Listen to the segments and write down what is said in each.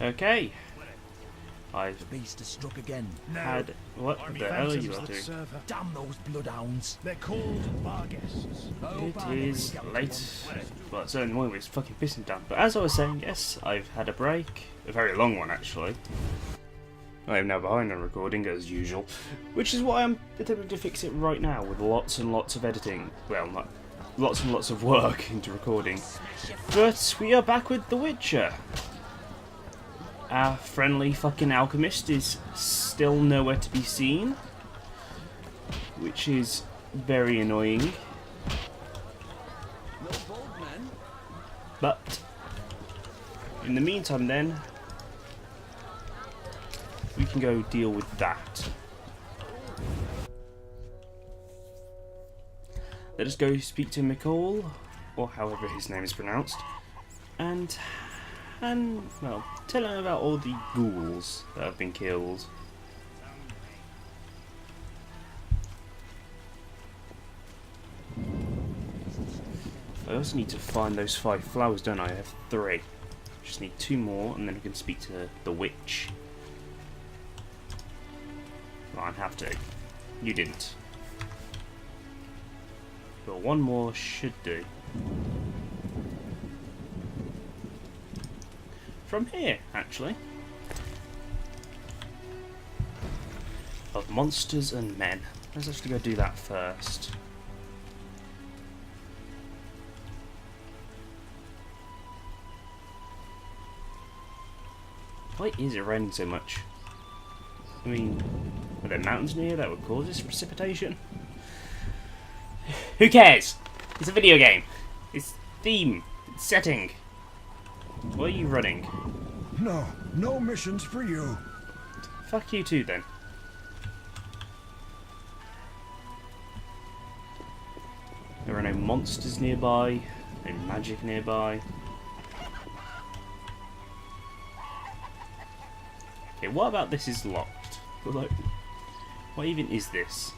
Okay. I've The beast has struck again. had... What the hell are you up to? Damn those bloodhounds. They're called bar guests. It is late. Well, it's early morning, but it's fucking pissing down. But as I was saying, yes, I've had a break. A very long one, actually. I am now behind on recording, as usual. Which is why I'm attempting to fix it right now, with lots and lots of editing. Well, not lots and lots of work into recording. But we are back with The Witcher. Our friendly fucking alchemist is still nowhere to be seen, which is very annoying. But in the meantime then, we can go deal with that. Let us go speak to McCall, or however his name is pronounced, and well, tell him about all the ghouls that have been killed. I also need to find those 5 flowers, don't I? I have 3. Just need 2 more, and then we can speak to the witch. Well, I have to. You didn't. But 1 more should do. From here, actually. Of monsters and men. Let's actually go do that first. Why is it raining so much? I mean, are there mountains near that would cause this precipitation? Who cares? It's a video game. It's theme. It's setting. Why are you running? No missions for you. Fuck you too, then. There are no monsters nearby, no magic nearby. Okay, what about this is locked? Like, what even is this?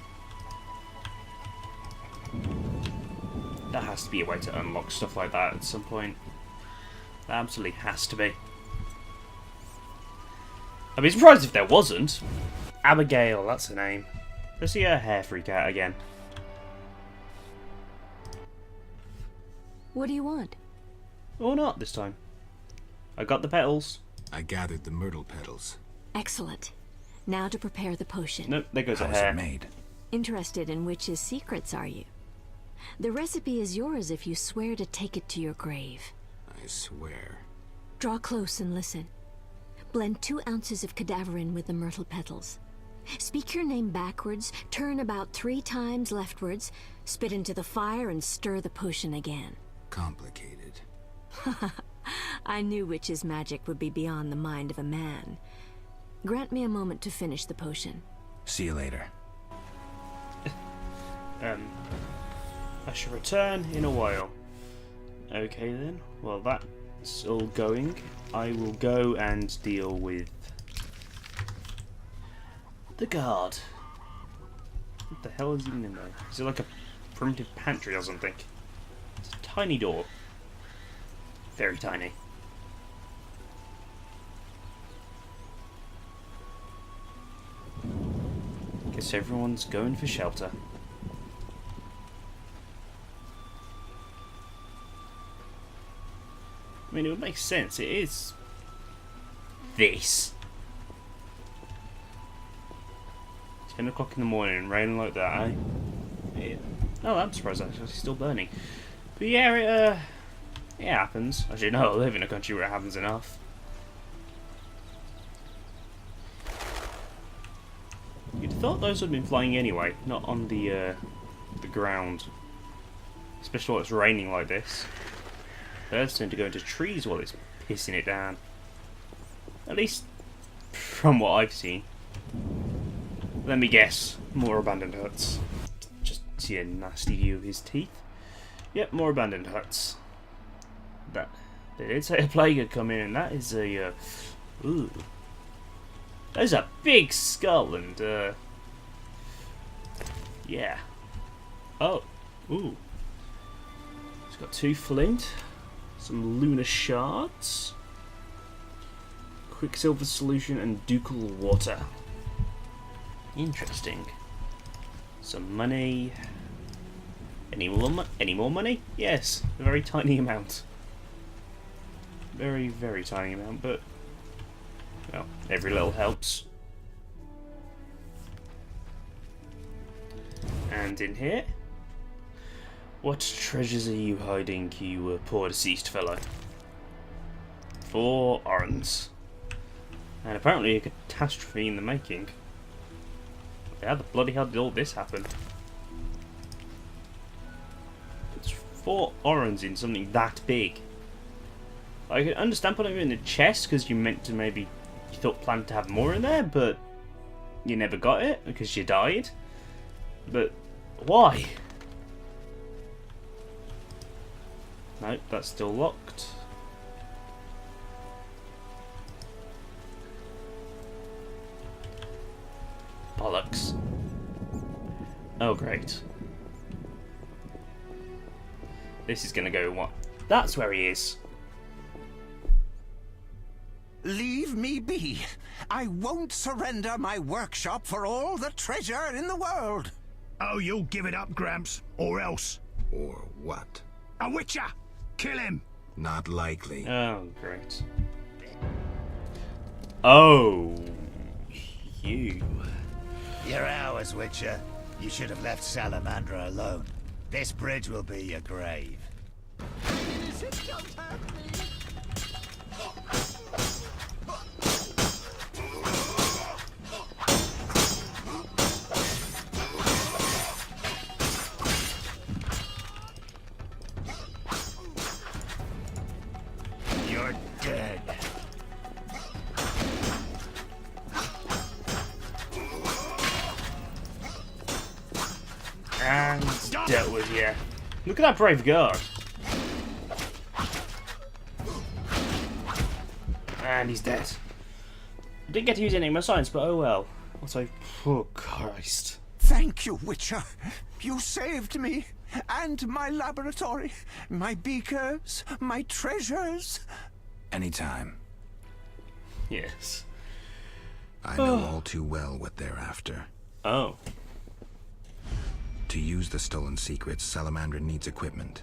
There has to be a way to unlock stuff like that at some point. There absolutely has to be. I'd be surprised if there wasn't. Abigail, that's her name. Let's see her hair freak out again. What do you want? Or not this time. I got the petals. I gathered the myrtle petals. Excellent. Now to prepare the potion. Nope, there goes her How is hair. it made? Interested in witches' secrets, are you? The recipe is yours if you swear to take it to your grave. I swear. Draw close and listen. Blend 2 ounces of cadaverine with the myrtle petals. Speak your name backwards, turn about 3 times leftwards, spit into the fire and stir the potion again. Complicated. I knew witches' magic would be beyond the mind of a man. Grant me a moment to finish the potion. See you later. I shall return in a while. Okay then, well that's all going. I will go and deal with the guard. What the hell is even in there? Is it like a primitive pantry or something? It's a tiny door. Very tiny. Guess everyone's going for shelter. I mean, it would make sense. It is this. 10 o'clock in the morning and raining like that, eh? Yeah. Oh, I'm surprised that's actually still burning. But yeah, it happens. Actually, no, I live in a country where it happens enough. You'd have thought those would have been flying anyway, not on the ground. Especially while it's raining like this. Birds tend to go into trees while it's pissing it down. At least from what I've seen. Let me guess, more abandoned huts. Just see a nasty view of his teeth. Yep, more abandoned huts. That they did say a plague had come in, and that is a ooh. There's a big skull and yeah. Oh, ooh. It's got 2 flint. Some lunar shards. Quicksilver solution and ducal water. Interesting. Some money. Any more money? Yes, a very tiny amount. Very, very tiny amount, but well, every little helps. And in here, what treasures are you hiding, you poor deceased fellow? 4 orens. And apparently a catastrophe in the making. How the bloody hell did all this happen? It's 4 orens in something that big. I can understand putting it in the chest because you meant to maybe, you thought planned to have more in there, but you never got it because you died. But why? Nope, that's still locked. Bollocks. Oh great. This is gonna go what? That's where he is. Leave me be. I won't surrender my workshop for all the treasure in the world. Oh, you'll give it up, Gramps, or else. Or what? A witcher! Kill him! Not likely. Oh great. Oh, you. You're ours, Witcher. You should have left Salamandra alone. This bridge will be your grave. You're dead. And dealt with you. Look at that brave guard. And he's dead. I didn't get to use any of my science, but oh well. Also, oh Christ. Thank you, Witcher. You saved me. And my laboratory. My beakers. My treasures. Anytime. Yes. I know all too well what they're after. Oh. To use the stolen secrets, Salamandra needs equipment.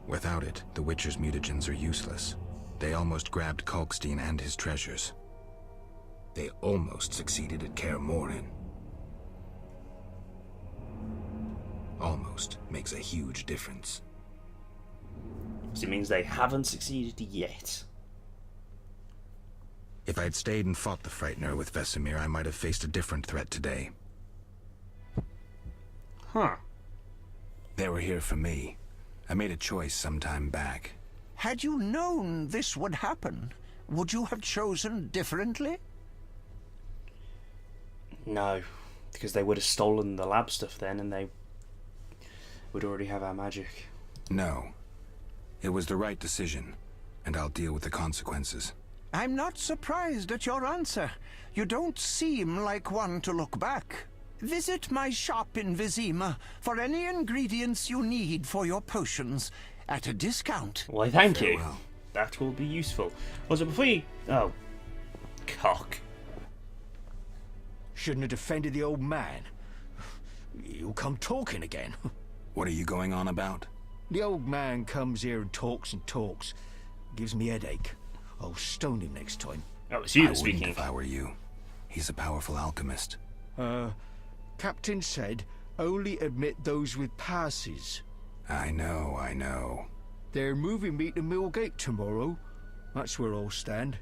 Without it, the Witcher's mutagens are useless. They almost grabbed Kalkstein and his treasures. They almost succeeded at Kaer Morhen. Almost makes a huge difference. So it means they haven't succeeded yet. If I had stayed and fought the Frightener with Vesemir, I might have faced a different threat today. Huh. They were here for me. I made a choice some time back. Had you known this would happen, would you have chosen differently? No. Because they would have stolen the lab stuff then and they would already have our magic. No. It was the right decision, and I'll deal with the consequences. I'm not surprised at your answer. You don't seem like one to look back. Visit my shop in Vizima for any ingredients you need for your potions at a discount. Why, thank you. Farewell. That will be useful. Was it before you... Oh. Cock. Shouldn't have defended the old man. You'll come talking again. What are you going on about? The old man comes here and talks. Gives me a headache. I'll stone him next time. Oh, it's you I that's wouldn't speaking. if I were you. He's a powerful alchemist. Captain said only admit those with passes. I know. They're moving me to Millgate tomorrow. That's where I'll stand.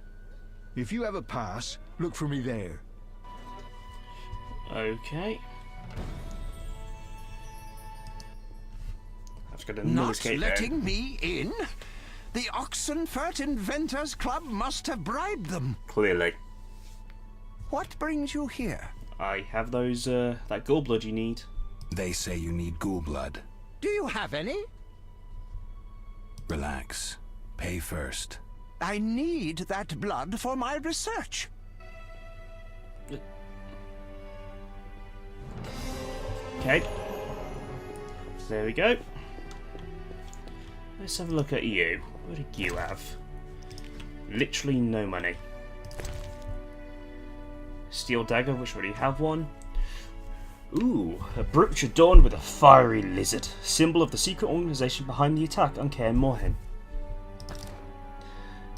If you have a pass, look for me there. Okay. I've just got a Not skate letting me in? The Oxenfurt Inventors Club must have bribed them. Clearly. What brings you here? I have those, that gallblood you need. They say you need ghoul blood. Do you have any? Relax. Pay first. I need that blood for my research. Okay. So there we go. Let's have a look at you. What did you have? Literally no money. Steel dagger, which I already have one. Ooh, a brooch adorned with a fiery lizard, symbol of the secret organisation behind the attack on Caer Morhen.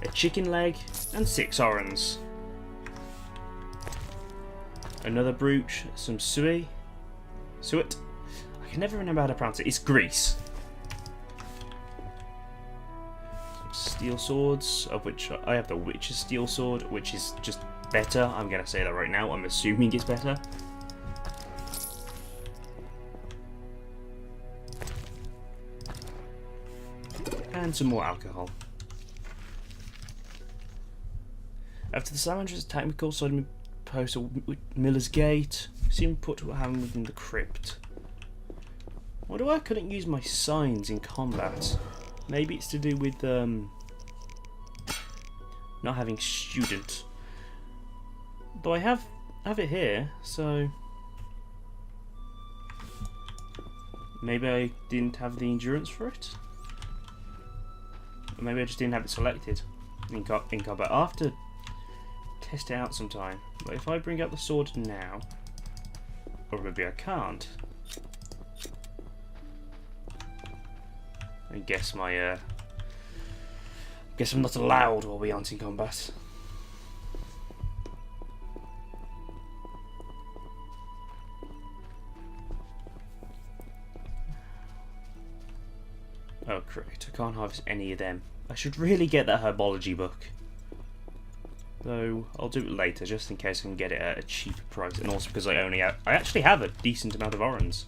A chicken leg, and 6 orens. Another brooch, some suet. I can never remember how to pronounce it. It's grease. Some steel swords, of which I have the Witch's steel sword, which is just better. I'm going to say that right now. I'm assuming it's better. And some more alcohol. After the Salamandra's technical side post at Miller's Gate, seem put what happened within the crypt. Wonder why I couldn't use my signs in combat. Maybe it's to do with not having student. Though I have it here, so maybe I didn't have the endurance for it. Or maybe I just didn't have it selected in combat. I'll have to test it out sometime. But if I bring out the sword now, or maybe I can't. I guess guess I'm not allowed while we aren't in combat. Oh, correct. I can't harvest any of them. I should really get that herbology book. Though, I'll do it later, just in case I can get it at a cheaper price. And also because I actually have a decent amount of orens.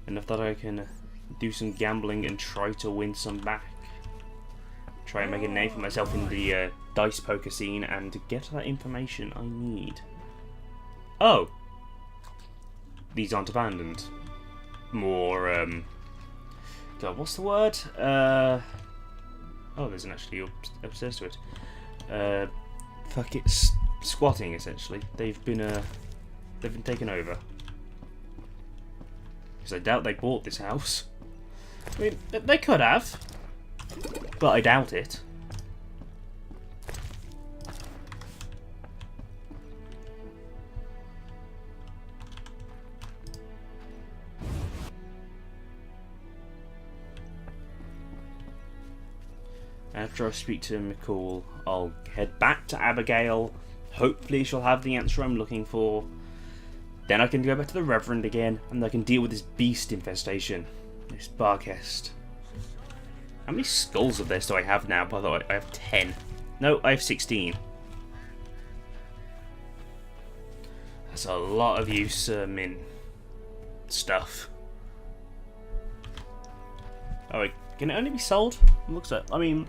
Enough that I can do some gambling and try to win some back. Try and make a name for myself in the dice poker scene and get that information I need. Oh! These aren't abandoned. More, God, what's the word? Oh, there's an actually upstairs to it. Fuck it, squatting essentially. They've been taken over. Because I doubt they bought this house. I mean, they could have, but I doubt it. After I speak to McCall, I'll head back to Abigail. Hopefully she'll have the answer I'm looking for. Then I can go back to the Reverend again, and I can deal with this beast infestation. This Barkest. How many skulls of this do I have now, by the way? I have 10. No, I have 16. That's a lot of use in stuff. Oh, wait, can it only be sold? It looks like, I mean,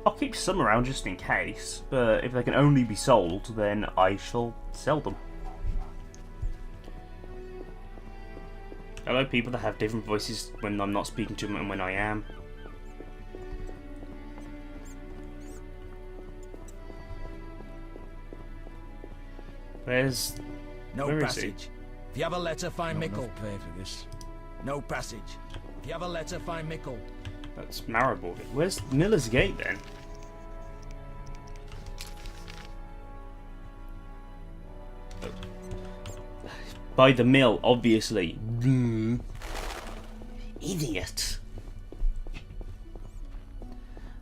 I'll keep some around just in case, but if they can only be sold, then I shall sell them. Hello, people that have different voices when I'm not speaking to them and when I am. Where's... No where is passage. If you have a letter, find Mickle. Pay for this. No passage. If you have a letter, find Mickle. That's Maribor. Where's Miller's Gate then? By the mill, obviously. Idiot.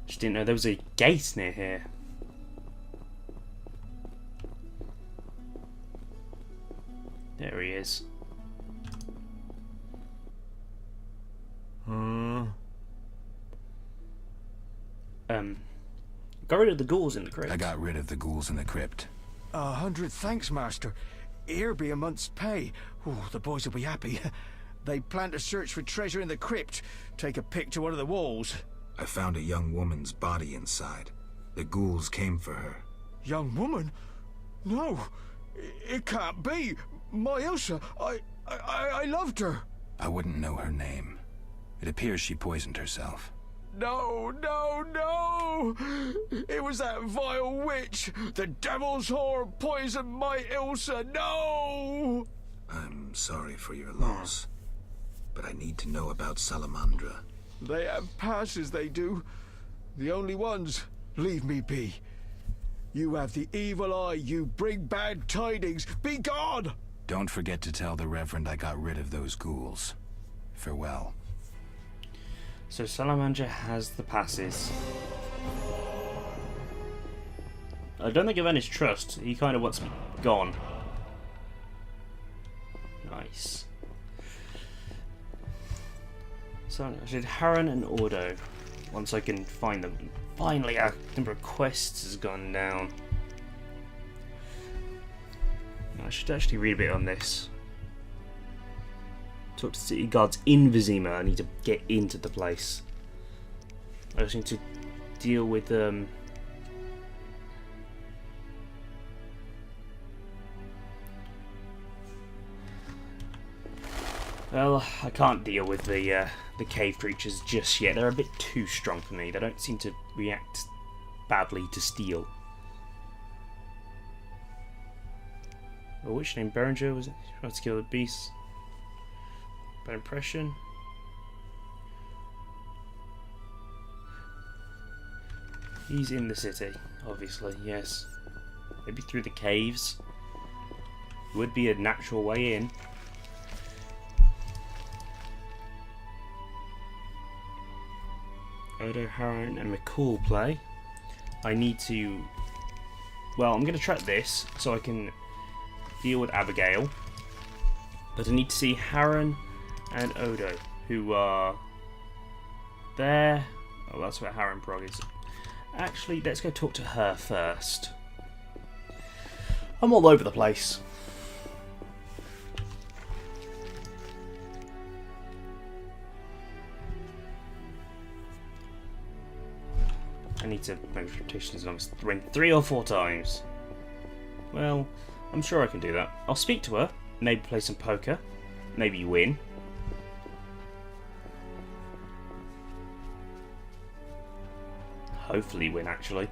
Just didn't know there was a gate near here. There he is. Got rid of the ghouls in the crypt. I got rid of the ghouls in the crypt. 100 thanks, Master. Here be a month's pay. Oh, the boys will be happy. They plan to search for treasure in the crypt. Take a pic to one of the walls. I found a young woman's body inside. The ghouls came for her. Young woman? No, it can't be. My Ilsa, I loved her. I wouldn't know her name. It appears she poisoned herself. No, no, no! It was that vile witch! The devil's whore poisoned my Ilsa! No! I'm sorry for your loss, but I need to know about Salamandra. They have passes, they do. The only ones. Leave me be. You have the evil eye, you bring bad tidings. Be gone! Don't forget to tell the Reverend I got rid of those ghouls. Farewell. So Salamandra has the passes. I don't think I've earned his trust. He kind of wants me gone. Nice. So I did Harren and Ordo. Once I can find them. Finally, our number of quests has gone down. I should actually read a bit on this. Talk to city guards in Vizima. I need to get into the place. I just need to deal with well, I can't deal with the cave creatures just yet. They're a bit too strong for me. They don't seem to react badly to steel. A witch named Berenger was it? Trying to kill the beasts. Bad impression. He's in the city, obviously, yes. Maybe through the caves. Would be a natural way in. Odo, Harren and McCall play. I need to... Well, I'm going to track this so I can deal with Abigail. But I need to see Harren and Odo, who are there. Oh, that's where Harren Prog is. Actually, let's go talk to her first. I'm all over the place. I need to make reputations almost 3 or 4 times. Well, I'm sure I can do that. I'll speak to her, maybe play some poker, maybe win. Hopefully win, actually.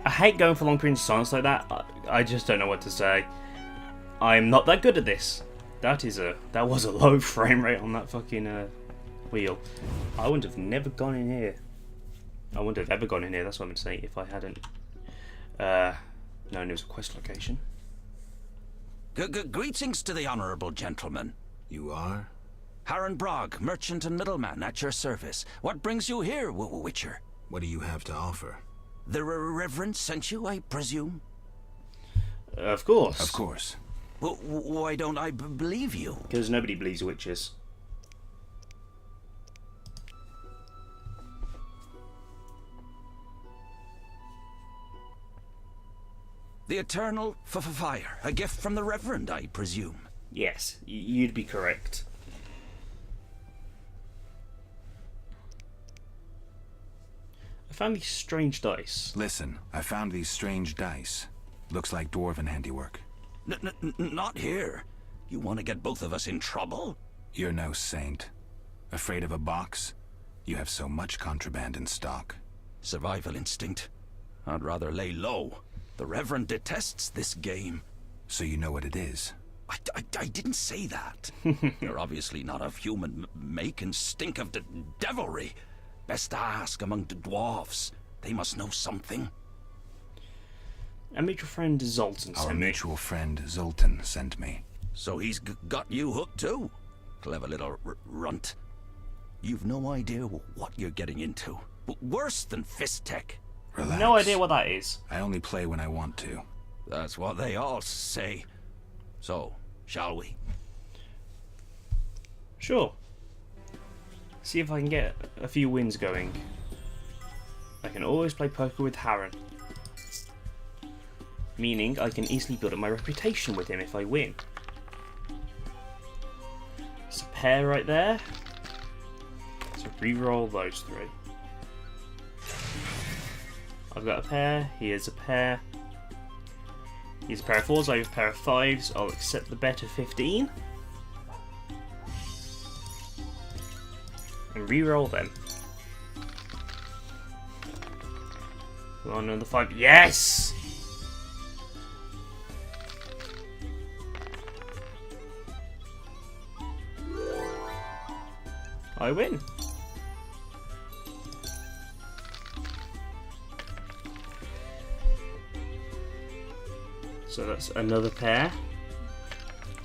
I hate going for long periods of silence like that. I just don't know what to say. I'm not that good at this. That was a low frame rate on that fucking wheel. I wouldn't have never gone in here. I wouldn't have ever gone in here, that's what I'm saying, if I hadn't known it was a quest location. Greetings to the honourable gentleman. You are? Harren Brog, merchant and middleman, at your service. What brings you here, Witcher? What do you have to offer? The Reverend sent you, I presume? Of course. Of course. Why don't I believe you? Because nobody believes witches. The eternal fire, a gift from the Reverend, I presume. Yes, you'd be correct. I found these strange dice. Listen, I found these strange dice. Looks like dwarven handiwork. Not here. You want to get both of us in trouble? You're no saint. Afraid of a box? You have so much contraband in stock. Survival instinct. I'd rather lay low. The Reverend detests this game. So you know what it is? I didn't say that. You're obviously not of human make and stink of the devilry. Best ask among the dwarves. They must know something. A mutual friend Zoltan Our sent me. mutual friend Zoltan sent me. So he's got you hooked too? Clever little runt. You've no idea what you're getting into. Worse than fist tech. Relax. No idea what that is. I only play when I want to. That's what they all say. So, shall we? Sure. See if I can get a few wins going. I can always play poker with Harren. Meaning I can easily build up my reputation with him if I win. It's a pair right there. So re-roll those 3. I've got a pair, he has a pair. He's a pair of 4s, I have a pair of 5s. I'll accept the bet of 15. And re-roll them. Come on, another 5. Yes! I win. So that's another pair.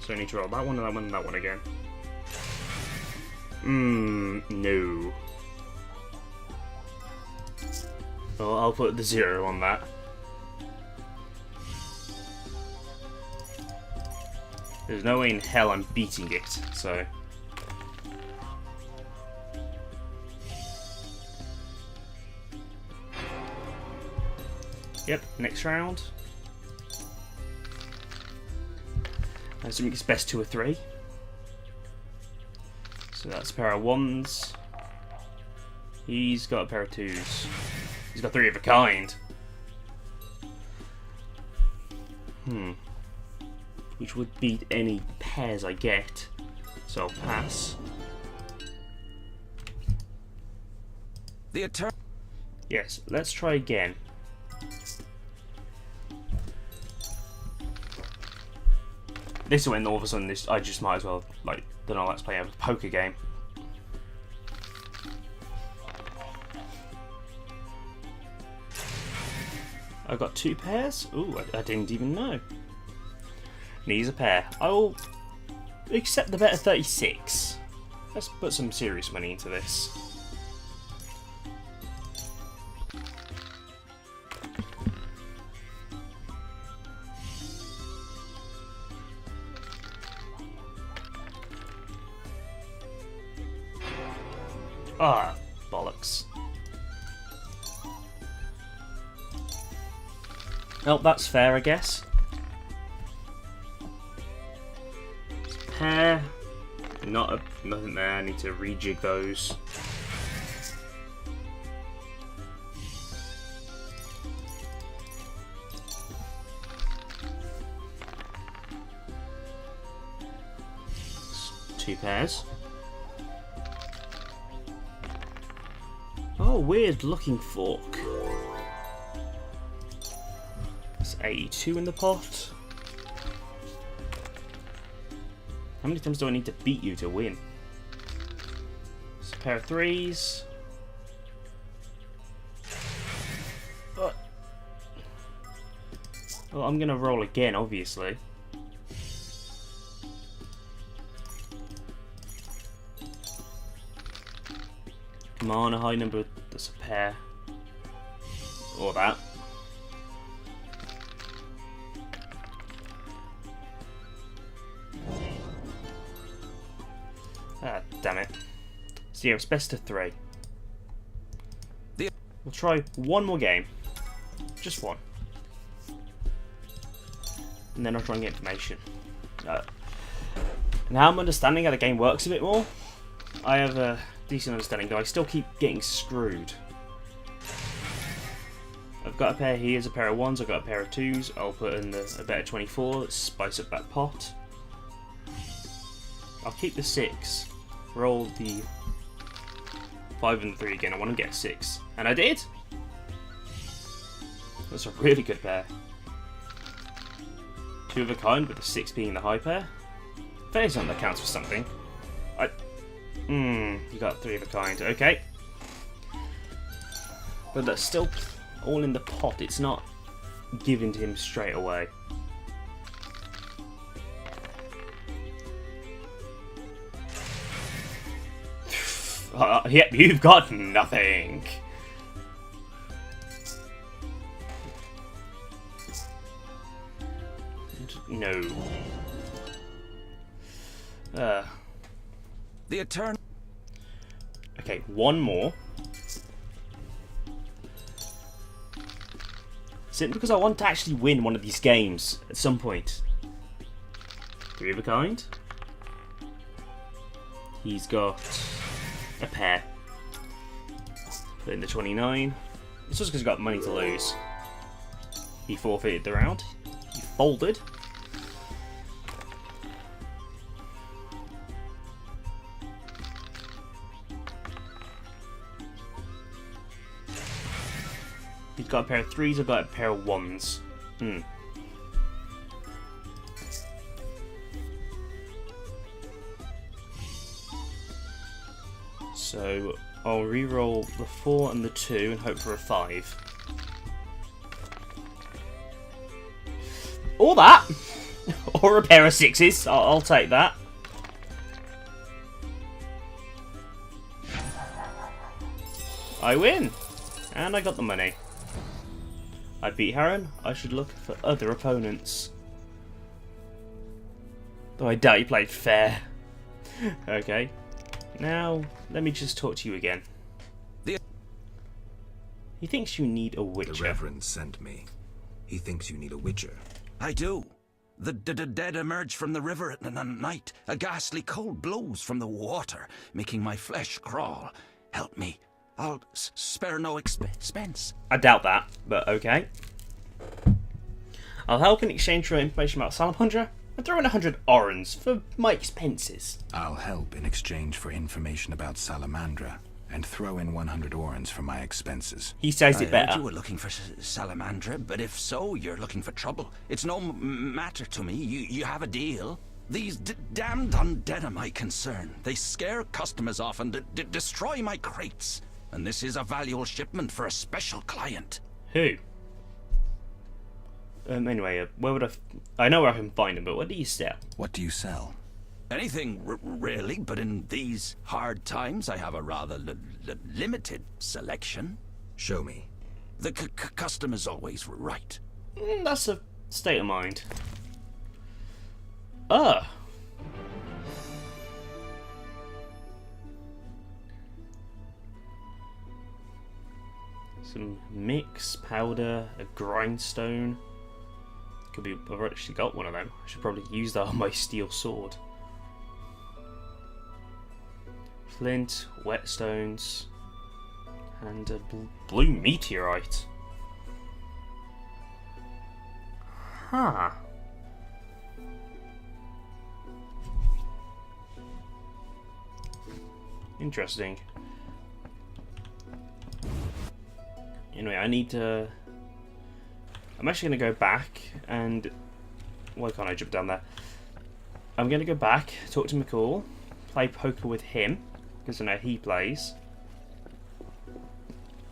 So I need to roll that one and that one and that one again. No. Well, I'll put the 0 on that. There's no way in hell I'm beating it, so... Yep, next round. I assume it's best 2 or 3. So that's a pair of 1s. He's got a pair of 2s. He's got 3 of a kind. Which would beat any pairs I get. So I'll pass. Yes, let's try again. This is when all of a sudden I just might as well, like, don't know, let's play a poker game. I've got 2 pairs? Ooh, I didn't even know. Needs a pair. I will accept the bet of 36. Let's put some serious money into this. Ah, bollocks. Well, that's fair, I guess. Pair. Nothing there. I need to rejig those. Two pairs. Oh, weird looking fork. It's 82 in the pot. How many times do I need to beat you to win? It's a pair of 3s. Well, I'm gonna roll again, obviously. Come on, a high number. That's a pair. Or that. Ah, damn it. So yeah, it's best of 3. We'll try one more game. Just one. And then I'll try and get information. Now I'm understanding how the game works a bit more. I have a decent understanding, though I still keep getting screwed. I've got a pair here, a pair of 1s, I've got a pair of 2s. I'll put in a bet of 24, let's spice up that pot. I'll keep the 6. Roll the 5 and the 3 again. I want to get a 6. And I did! That's a really good pair. 2 of a kind, with the 6 being the high pair. Fairly something that counts for something. You got 3 of a kind. Okay. But that's still all in the pot. It's not given to him straight away. Yep, you've got nothing. No. The Eternal. Okay, one more. Simply because I want to actually win one of these games at some point. 3 of a kind. He's got a pair. Put in the 29. It's just because he's got money to lose. He forfeited the round. He folded. He's got a pair of 3s, I've got a pair of 1s. So I'll re-roll the 4 and the 2 and hope for a 5. Or that! Or a pair of 6s. I'll take that. I win! And I got the money. I beat Harren. I should look for other opponents. Though I doubt he played fair. Okay. Now, let me just talk to you again. He thinks you need a witcher. The Reverend sent me. He thinks you need a witcher. I do. The dead emerge from the river at night. A ghastly cold blows from the water, making my flesh crawl. Help me. I'll spare no expense. I doubt that, but okay. I'll help in exchange for information about Salamandra and throw in 100 orens for my expenses. I'll help in exchange for information about Salamandra and throw in 100 orens for my expenses. He says it I better. heard you were looking for Salamandra, but if so, you're looking for trouble. It's no matter to me. You have a deal. These damned undead are my concern. They scare customers off and destroy my crates. And this is a valuable shipment for a special client. Who? Anyway, where would I know where I can find him, but what do you sell? What do you sell? Anything, really, but in these hard times, I have a rather limited selection. Show me. The customer's always right. That's a state of mind. Some mix, powder, a grindstone. Could be. I've actually got one of them. I should probably use that on my steel sword. Flint, whetstones, and a blue meteorite. Huh. Interesting. Anyway, I need to... I'm actually going to go back and... Why can't I jump down there? I'm going to go back, talk to McCall, play poker with him, because I know he plays.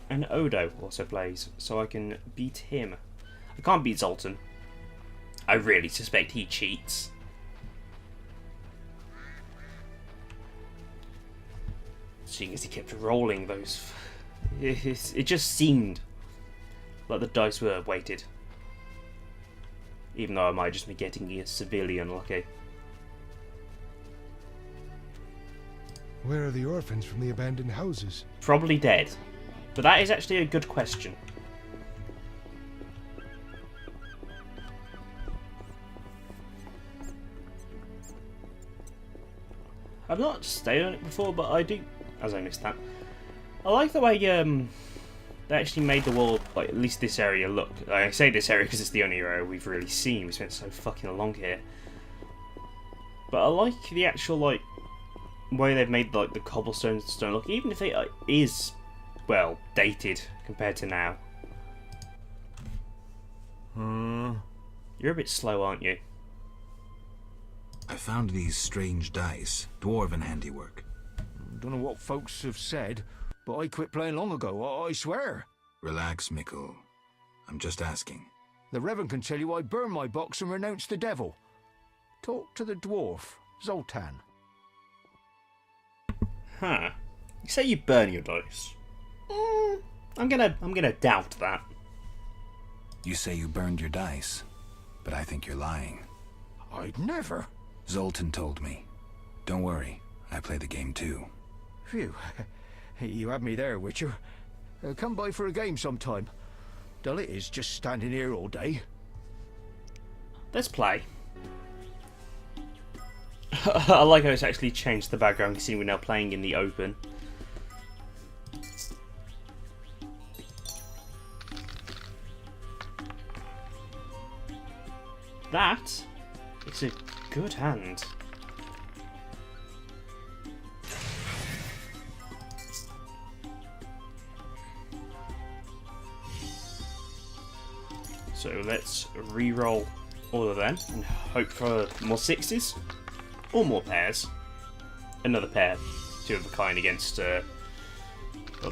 And Odo also plays, so I can beat him. I can't beat Zoltan. I really suspect he cheats. Seeing as he kept rolling those... It just seemed like the dice were weighted. Even though I might just be getting severely unlucky. Where are the orphans from the abandoned houses? Probably dead. But that is actually a good question. I've not stayed on it before, but I do... As I missed that. I like the way they actually made the world, like at least this area, look. I say this area because it's the only area we've really seen. We spent so fucking long here. But I like the actual like way they've made like the cobblestone stone look, even if it is, well, dated compared to now. You're a bit slow, aren't you? I found these strange dice, dwarven handiwork. Don't know what folks have said, but I quit playing long ago, I swear. Relax, Mikkel. I'm just asking. The Reverend can tell you I burned my box and renounced the devil. Talk to the dwarf, Zoltan. Huh. You say you burn your dice. I'm gonna doubt that. You say you burned your dice, but I think you're lying. I'd never. Zoltan told me. Don't worry, I play the game too. Phew. You had me there, Witcher. Come by for a game sometime. Dull it is just standing here all day. Let's play. I like how it's actually changed the background, seeing we're now playing in the open. That is a good hand. So let's re-roll all of them and hope for more sixes or more pairs. Another pair, two of a kind against, well,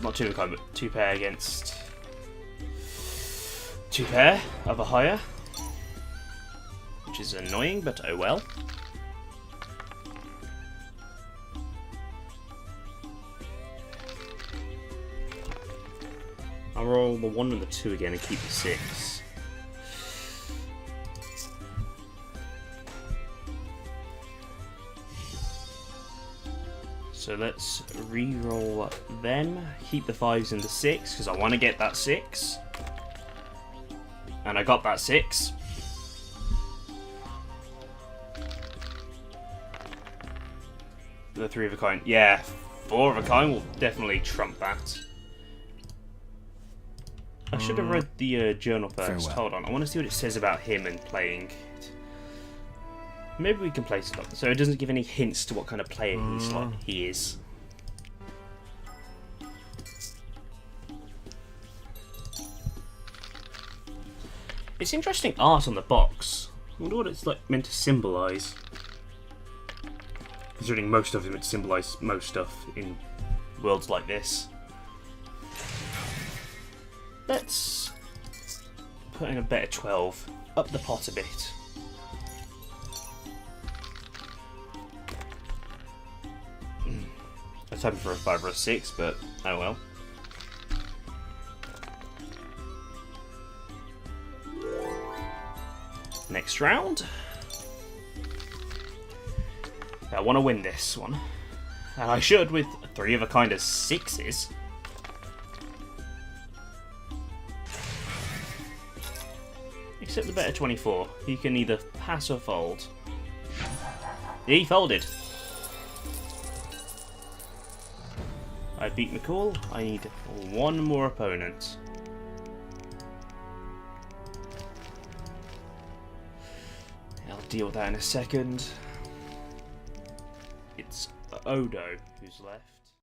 not two of a kind, but two pair against two pair of a higher, which is annoying, but oh well. I'll roll the 1 and the 2 again and keep the 6. So let's re-roll them, keep the 5s and the 6, because I want to get that 6. And I got that 6. The 3 of a kind. Yeah, 4 of a kind will definitely trump that. I should have read the journal first. Farewell. Hold on, I want to see what it says about him and playing. Maybe we can place it up so it doesn't give any hints to what kind of player he is. It's interesting art on the box. I wonder what it's like meant to symbolise. Considering most of them it symbolise most stuff in worlds like this. Let's put in a better 12. Up the pot a bit. I was hoping for a 5 or a 6, but oh well. Next round. I want to win this one. And I should with 3 of a kind of 6s. Except the better 24. He can either pass or fold. He folded. I beat McCall. I need 1 more opponent. I'll deal with that in a second. It's Odo who's left.